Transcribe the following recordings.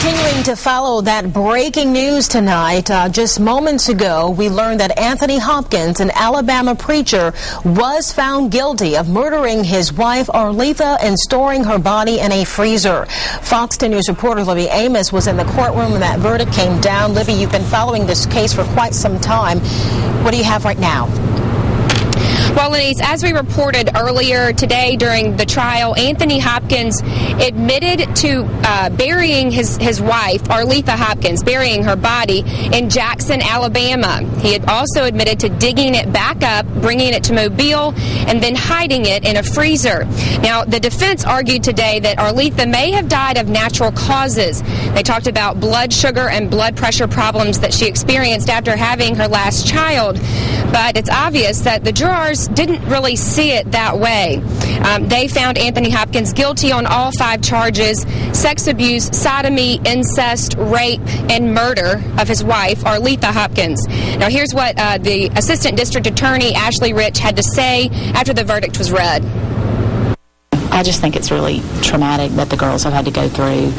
Continuing to follow that breaking news tonight, just moments ago, we learned that Anthony Hopkins, an Alabama preacher, was found guilty of murdering his wife, Arletha, and storing her body in a freezer. Fox 10 News reporter Libby Amos was in the courtroom when that verdict came down. Libby, you've been following this case for quite some time. What do you have right now? Well, Lenise, as we reported earlier today during the trial, Anthony Hopkins admitted to burying his wife, Arletha Hopkins, burying her body in Jackson, Alabama. He had also admitted to digging it back up, bringing it to Mobile, and then hiding it in a freezer. Now, the defense argued today that Arletha may have died of natural causes. They talked about blood sugar and blood pressure problems that she experienced after having her last child. But it's obvious that the jurors didn't really see it that way. They found Anthony Hopkins guilty on all 5 charges: sex abuse, sodomy, incest, rape, and murder of his wife, Arletha Hopkins. Now, here's what the Assistant District Attorney, Ashley Rich, had to say after the verdict was read. I just think it's really traumatic that the girls have had to go through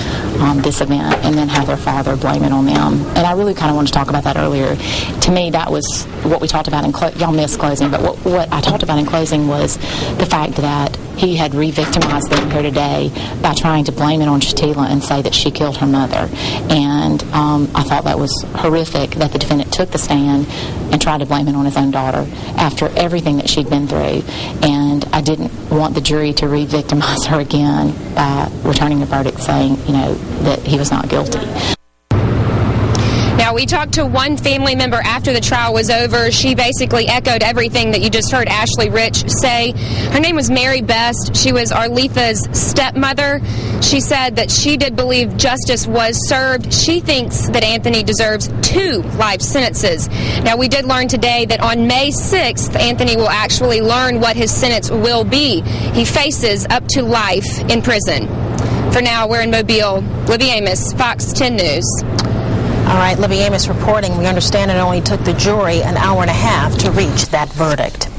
this event and then have their father blame it on them. And I really kind of wanted to talk about that earlier. To me, that was what we talked about in y'all missed closing, but what I talked about in closing was the fact that he had re-victimized them here today by trying to blame it on Shatila and say that she killed her mother. And I thought that was horrific that the defendant took the stand and tried to blame it on his own daughter after everything that she'd been through. And I didn't want the jury to re-victimize her again by returning a verdict saying, that he was not guilty. Now, we talked to one family member after the trial was over. She basically echoed everything that you just heard Ashley Rich say. Her name was Mary Best. She was Arletha's stepmother. She said that she did believe justice was served. She thinks that Anthony deserves 2 life sentences. Now, we did learn today that on May 6th, Anthony will actually learn what his sentence will be. He faces up to life in prison. For now, we're in Mobile. Libby Amos, Fox 10 News. All right, Libby Amos reporting. We understand it only took the jury an hour and a half to reach that verdict.